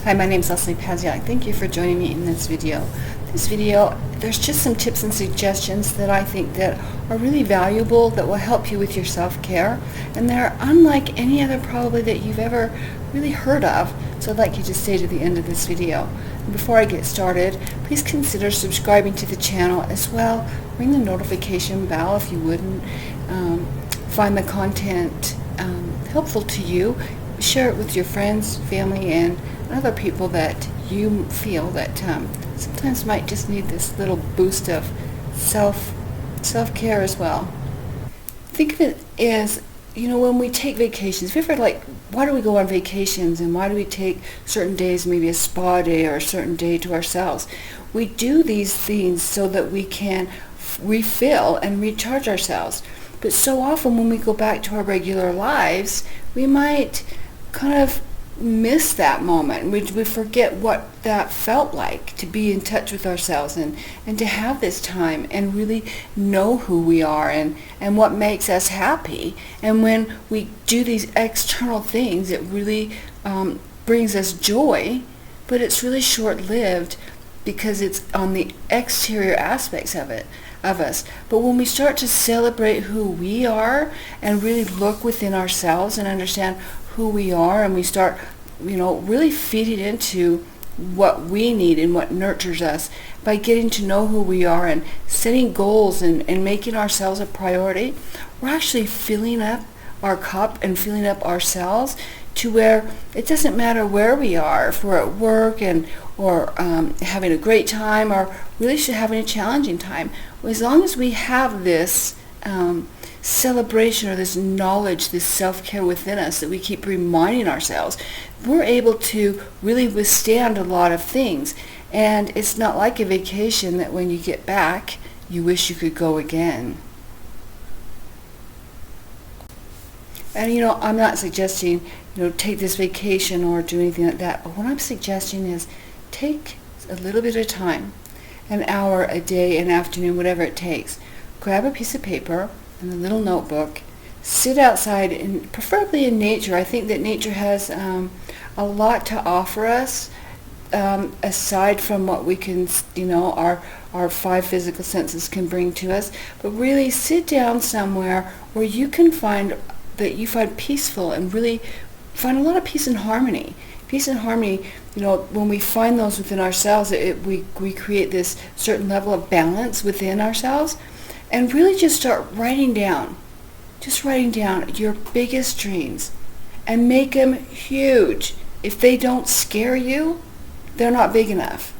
Hi, my name is Lesley Pazdzioch. Thank you for joining me in this video. There's just some tips and suggestions that I think that are really valuable that will help you with your self-care, and they're unlike any other probably that you've ever really heard of. So I'd like you to stay to the end of this video. And before I get started, please consider subscribing to the channel as well. Ring the notification bell if you wouldn't. Find the content helpful to you. Share it with your friends, family, and other people that you feel that sometimes might just need this little boost of self-care as well. Think of it as, when we take vacations, if you ever why do we go on vacations and why do we take certain days, maybe a spa day or a certain day to ourselves? We do these things so that we can refill and recharge ourselves. But so often when we go back to our regular lives, we might kind of miss that moment. We forget what that felt like to be in touch with ourselves and to have this time and really know who we are and what makes us happy. And when we do these external things, it really brings us joy, but it's really short-lived because it's on the exterior aspects of us. But when we start to celebrate who we are and really look within ourselves and understand who we are, and we start really feeding into what we need and what nurtures us by getting to know who we are and setting goals and making ourselves a priority, we're actually filling up our cup and filling up ourselves to where it doesn't matter where we are, if we're at work or having a great time or really having a challenging time. As long as we have this celebration or this knowledge, this self-care within us that we keep reminding ourselves, we're able to really withstand a lot of things. And it's not like a vacation that when you get back, you wish you could go again. And I'm not suggesting, take this vacation or do anything like that. But what I'm suggesting is take a little bit of time, an hour, a day, an afternoon, whatever it takes. Grab a piece of paper and a little notebook. Sit outside, and preferably in nature. I think that nature has a lot to offer us, aside from what we can, our five physical senses can bring to us. But really sit down somewhere where you can find that you find peaceful and really find a lot of peace and harmony. Peace and harmony, when we find those within ourselves, we create this certain level of balance within ourselves, and really just start writing down your biggest dreams and make them huge. If they don't scare you, they're not big enough.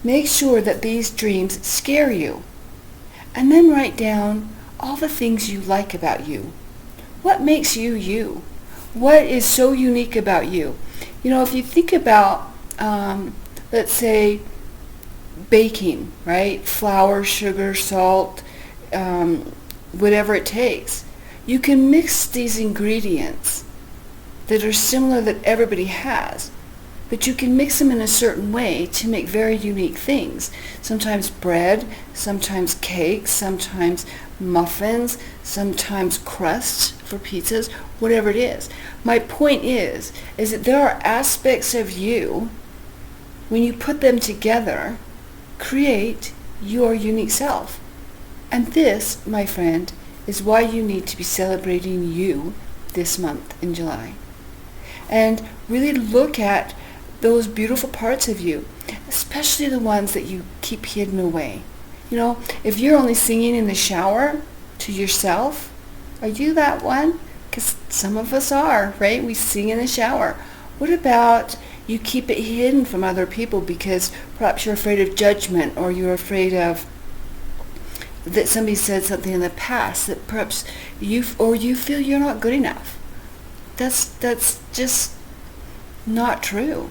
Make sure that these dreams scare you. And then write down all the things you like about you. What makes you you? What is so unique about you? If you think about, let's say, baking, right? Flour, sugar, salt, whatever it takes. You can mix these ingredients that are similar that everybody has, but you can mix them in a certain way to make very unique things. Sometimes bread, sometimes cakes, sometimes muffins, sometimes crusts for pizzas, whatever it is. My point is that there are aspects of you, when you put them together, create your unique self. And this, my friend, is why you need to be celebrating you this month in July. And really look at those beautiful parts of you, especially the ones that you keep hidden away. If you're only singing in the shower to yourself, are you that one? Because some of us are, right? We sing in the shower. What about you keep it hidden from other people because perhaps you're afraid of judgment, or you're afraid of that somebody said something in the past that perhaps you feel you're not good enough. That's just not true.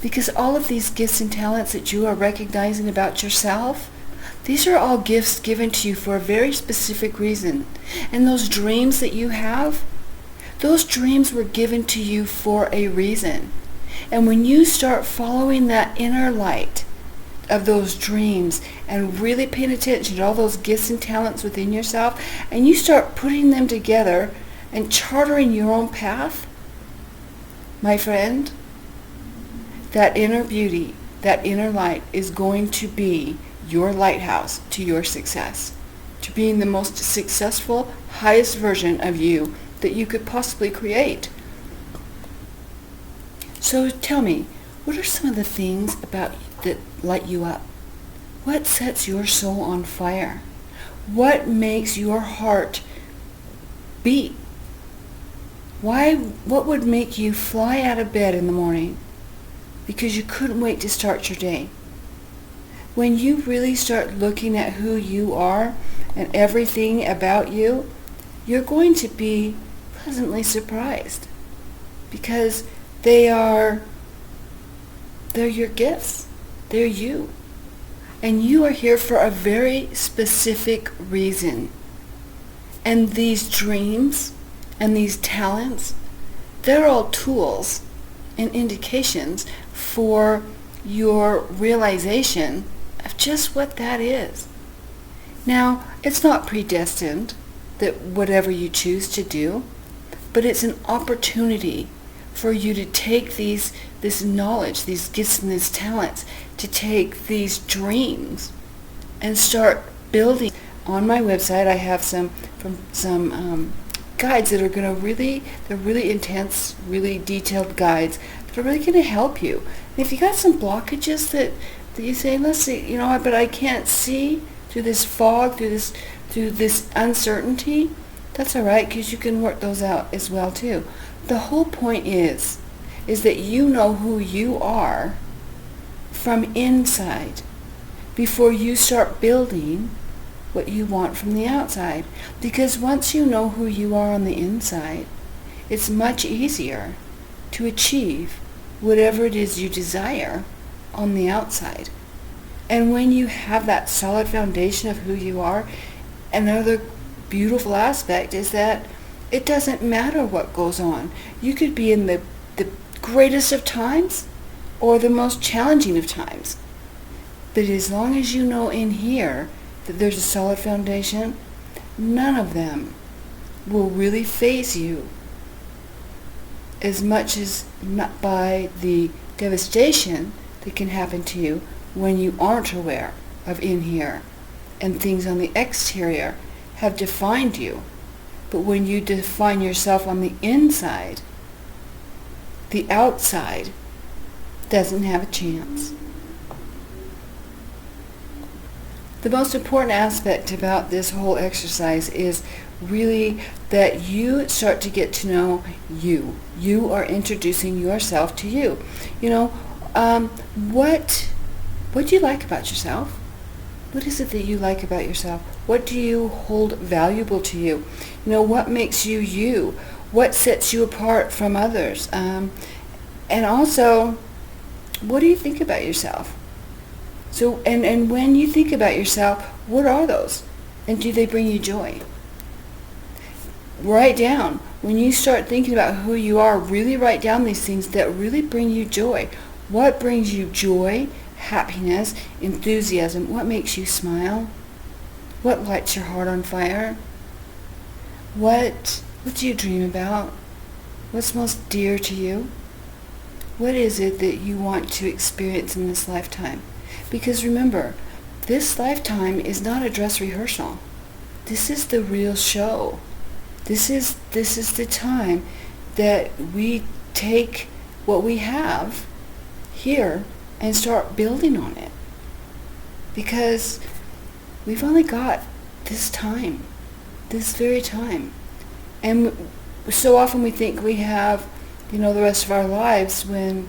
Because all of these gifts and talents that you are recognizing about yourself, these are all gifts given to you for a very specific reason. And those dreams that you have, those dreams were given to you for a reason. And when you start following that inner light of those dreams and really paying attention to all those gifts and talents within yourself, and you start putting them together and chartering your own path, my friend, that inner beauty, that inner light is going to be your lighthouse to your success, to being the most successful, highest version of you that you could possibly create. So tell me, what are some of the things about that light you up? What sets your soul on fire? What makes your heart beat? What would make you fly out of bed in the morning because you couldn't wait to start your day? When you really start looking at who you are and everything about you, you're going to be pleasantly surprised because they're your gifts. They're you. And you are here for a very specific reason. And these dreams and these talents, they're all tools and indications for your realization of just what that is. Now, it's not predestined that whatever you choose to do, but it's an opportunity for you to take this knowledge, these gifts and these talents, to take these dreams and start building. On my website, I have some guides that are going to they're really intense, really detailed guides that are really going to help you. And if you got some blockages that you say, Lesley, but I can't see through this fog, through this uncertainty, that's all right, because you can work those out as well too. The whole point is that you know who you are from inside before you start building what you want from the outside. Because once you know who you are on the inside, it's much easier to achieve whatever it is you desire on the outside. And when you have that solid foundation of who you are, another beautiful aspect is that it doesn't matter what goes on. You could be in the greatest of times or the most challenging of times. But as long as you know in here that there's a solid foundation, none of them will really faze you as much as not by the devastation that can happen to you when you aren't aware of in here and things on the exterior have defined you. But when you define yourself on the inside, the outside doesn't have a chance. The most important aspect about this whole exercise is really that you start to get to know you. You are introducing yourself to you. What do you like about yourself? What is it that you like about yourself? What do you hold valuable to you? What makes you you? What sets you apart from others? And also, what do you think about yourself? So, and when you think about yourself, what are those? And do they bring you joy? Write down. When you start thinking about who you are, really write down these things that really bring you joy. What brings you joy, happiness, enthusiasm? What makes you smile? What lights your heart on fire? What do you dream about? What's most dear to you? What is it that you want to experience in this lifetime? Because remember, this lifetime is not a dress rehearsal. This is the real show. This is the time that we take what we have here and start building on it. Because we've only got this time, this very time. And so often we think we have, the rest of our lives when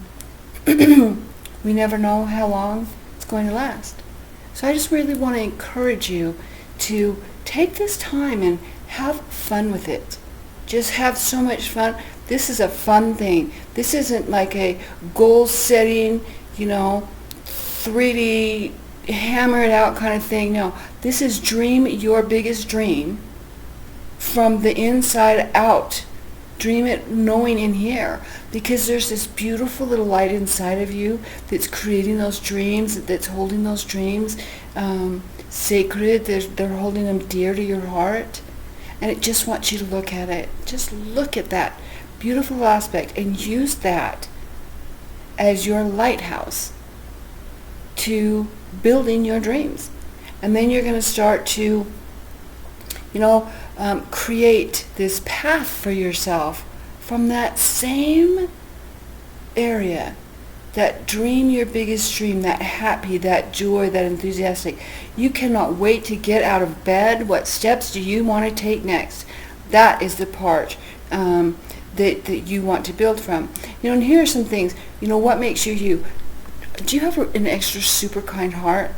we never know how long it's going to last. So I just really want to encourage you to take this time and have fun with it. Just have so much fun. This is a fun thing. This isn't like a goal-setting, 3D hammer it out kind of thing. No, this is dream your biggest dream from the inside out. Dream it knowing in here, because there's this beautiful little light inside of you that's creating those dreams, that's holding those dreams sacred. They're holding them dear to your heart, and it just wants you to look at it. Just look at that beautiful aspect and use that as your lighthouse to building your dreams. And then you're going to start to, create this path for yourself from that same area, that dream, your biggest dream, that happy, that joy, that enthusiastic. You cannot wait to get out of bed. What steps do you want to take next? That is the part that you want to build from. And here are some things. What makes you you? Do you have an extra super kind heart?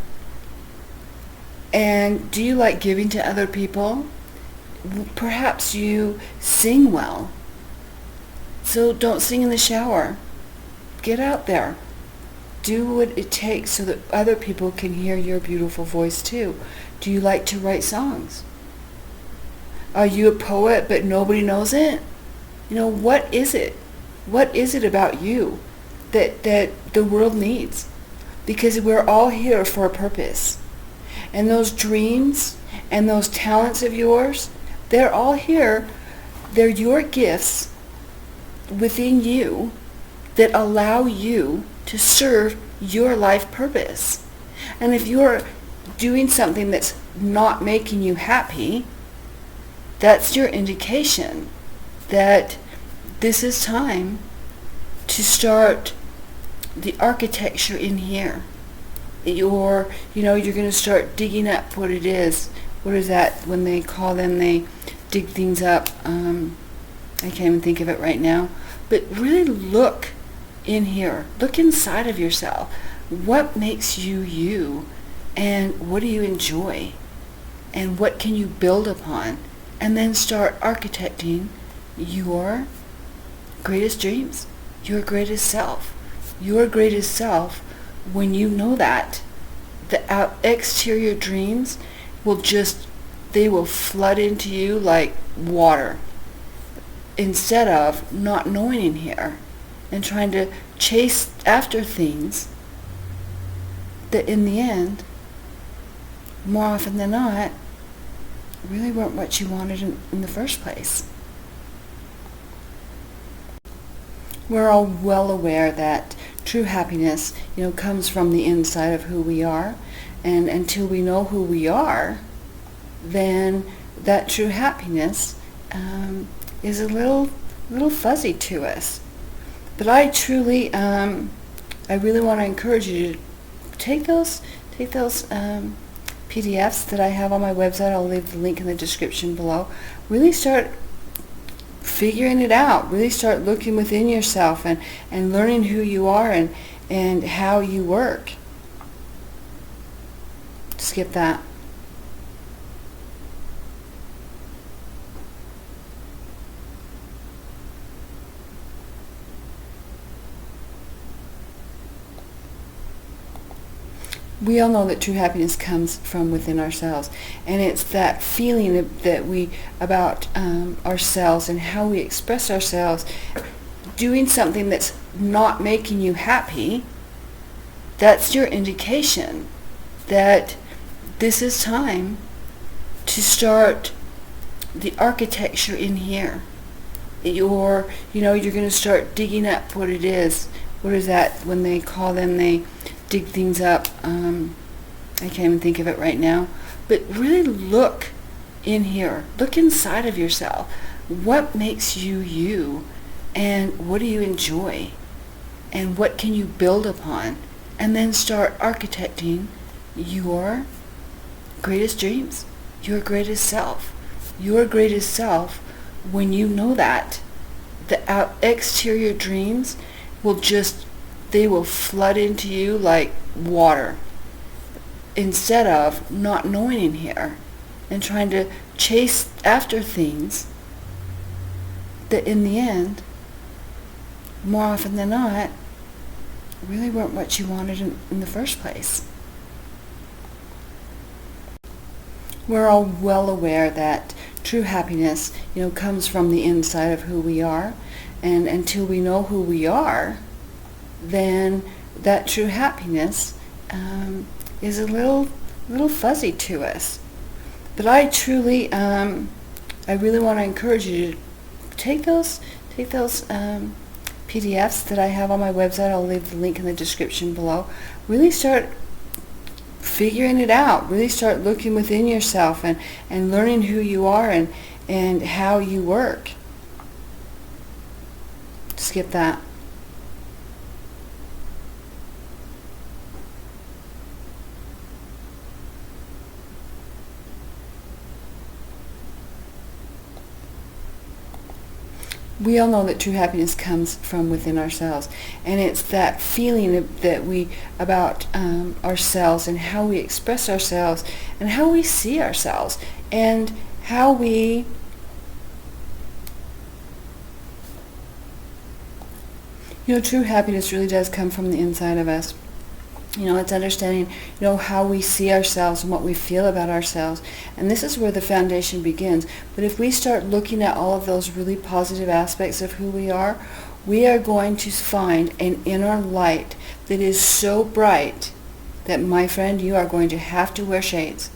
And do you like giving to other people? Perhaps you sing well. So don't sing in the shower. Get out there. Do what it takes so that other people can hear your beautiful voice too. Do you like to write songs? Are you a poet but nobody knows it? What is it? What is it about you that the world needs? Because we're all here for a purpose. And those dreams and those talents of yours, they're all here. They're your gifts within you that allow you to serve your life purpose. And if you're doing something that's not making you happy, that's your indication that this is time to start the architecture in here. You're going to start digging up what it is. What is that when they call them? They dig things up. I can't even think of it right now. But really look in here. Look inside of yourself. What makes you you? And what do you enjoy? And what can you build upon? And then start architecting your greatest dreams, your greatest self. Your greatest self, when you know that, the exterior dreams they will flood into you like water, instead of not knowing in here and trying to chase after things that in the end, more often than not, really weren't what you wanted in the first place. We're all well aware that true happiness, comes from the inside of who we are. And until we know who we are, then that true happiness is a little fuzzy to us. But I truly, I really want to encourage you to take those PDFs that I have on my website. I'll leave the link in the description below. Really start figuring it out. Really start looking within yourself and learning who you are and how you work. Skip that. We all know that true happiness comes from within ourselves, and it's that feeling about ourselves and how we express ourselves. Doing something that's not making you happy, that's your indication that this is time to start the architecture in here. You're going to start digging up what it is. What is that when they call them? They dig things up. I can't even think of it right now. But really look in here. Look inside of yourself. What makes you you? And what do you enjoy? And what can you build upon? And then start architecting your greatest dreams, your greatest self. Your greatest self, when you know that, the exterior dreams they will flood into you like water, instead of not knowing in here and trying to chase after things that in the end, more often than not, really weren't what you wanted in the first place. We're all well aware that true happiness, comes from the inside of who we are. And until we know who we are, then that true happiness is a little fuzzy to us. But I truly, I really want to encourage you to take those PDFs that I have on my website. I'll leave the link in the description below. Really start figuring it out. Really start looking within yourself and learning who you are and how you work. Skip that. We all know that true happiness comes from within ourselves, and it's that feeling that we about ourselves and how we express ourselves and how we see ourselves and how we true happiness really does come from the inside of us. It's understanding, how we see ourselves and what we feel about ourselves. And this is where the foundation begins. But if we start looking at all of those really positive aspects of who we are going to find an inner light that is so bright that, my friend, you are going to have to wear shades.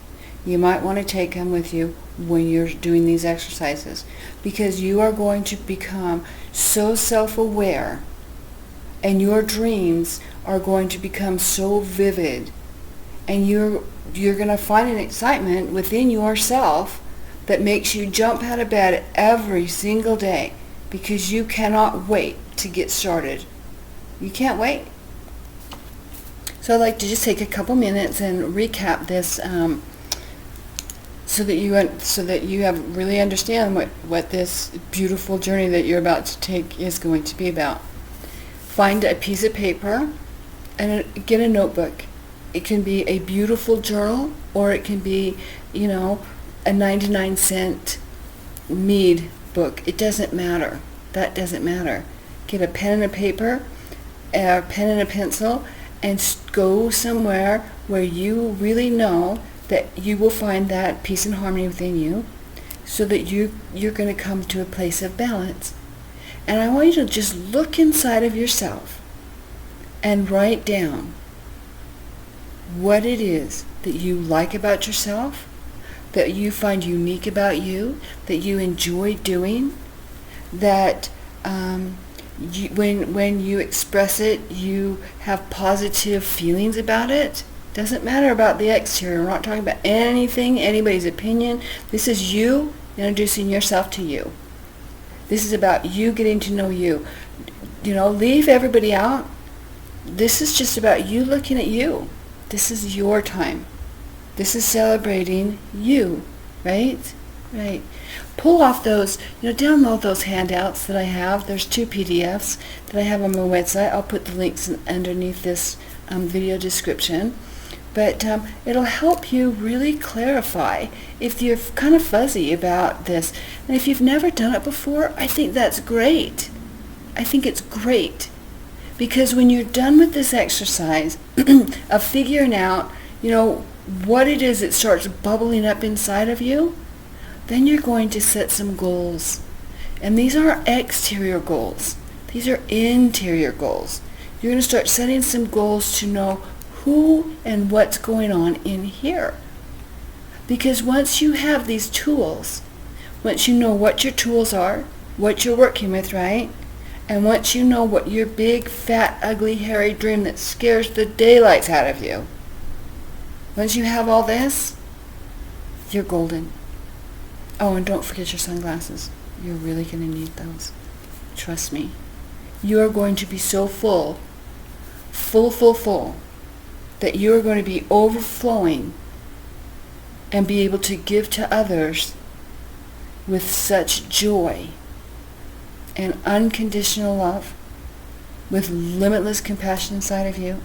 You might want to take them with you when you're doing these exercises, because you are going to become so self-aware, and your dreams are going to become so vivid, and you're going to find an excitement within yourself that makes you jump out of bed every single day, because you cannot wait to get started. You can't wait. So I'd like to just take a couple minutes and recap this so that you have really understand what this beautiful journey that you're about to take is going to be about. Find a piece of paper and get a notebook. It can be a beautiful journal, or it can be, a 99-cent Mead book. It doesn't matter. That doesn't matter. Get a pen and a paper, a pen and a pencil, and go somewhere where you really know that you will find that peace and harmony within you, so that you're going to come to a place of balance. And I want you to just look inside of yourself and write down what it is that you like about yourself, that you find unique about you, that you enjoy doing, that when you express it, you have positive feelings about it. Doesn't matter about the exterior. We're not talking about anything, anybody's opinion. This is you introducing yourself to you. This is about you getting to know you. Leave everybody out. This is just about you looking at you. This is your time. This is celebrating you, right? Right. Pull off those, download those handouts that I have. There's 2 PDFs that I have on my website. I'll put the links underneath this video description. But it'll help you really clarify if you're kind of fuzzy about this. And if you've never done it before, I think that's great. I think it's great. Because when you're done with this exercise of figuring out, what it is that starts bubbling up inside of you, then you're going to set some goals. And these aren't exterior goals. These are interior goals. You're going to start setting some goals to know who and what's going on in here. Because once you have these tools, once you know what your tools are, what you're working with, right? And once you know what your big, fat, ugly, hairy dream that scares the daylights out of you, once you have all this, you're golden. Oh, and don't forget your sunglasses. You're really going to need those. Trust me. You are going to be so full, that you're going to be overflowing and be able to give to others with such joy and unconditional love, with limitless compassion inside of you,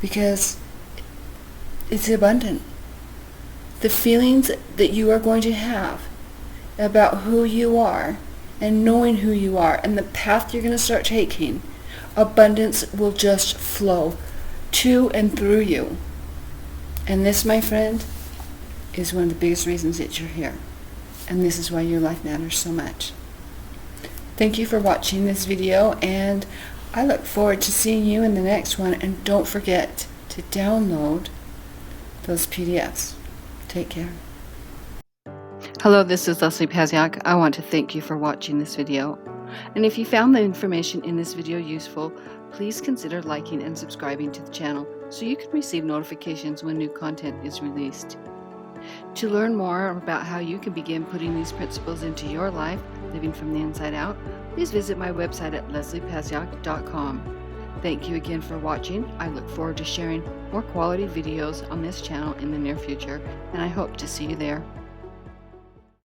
because it's abundant. The feelings that you are going to have about who you are and knowing who you are and the path you're going to start taking, abundance will just flow to and through you. And this, my friend, is one of the biggest reasons that you're here. And this is why your life matters so much. Thank you for watching this video, and I look forward to seeing you in the next one. And don't forget to download those PDFs. Take care. Hello, this is Lesley Pazdzioch. I want to thank you for watching this video. And if you found the information in this video useful, please consider liking and subscribing to the channel so you can receive notifications when new content is released. To learn more about how you can begin putting these principles into your life, living from the inside out, please visit my website at lesleypazdzioch.com. Thank you again for watching. I look forward to sharing more quality videos on this channel in the near future, and I hope to see you there.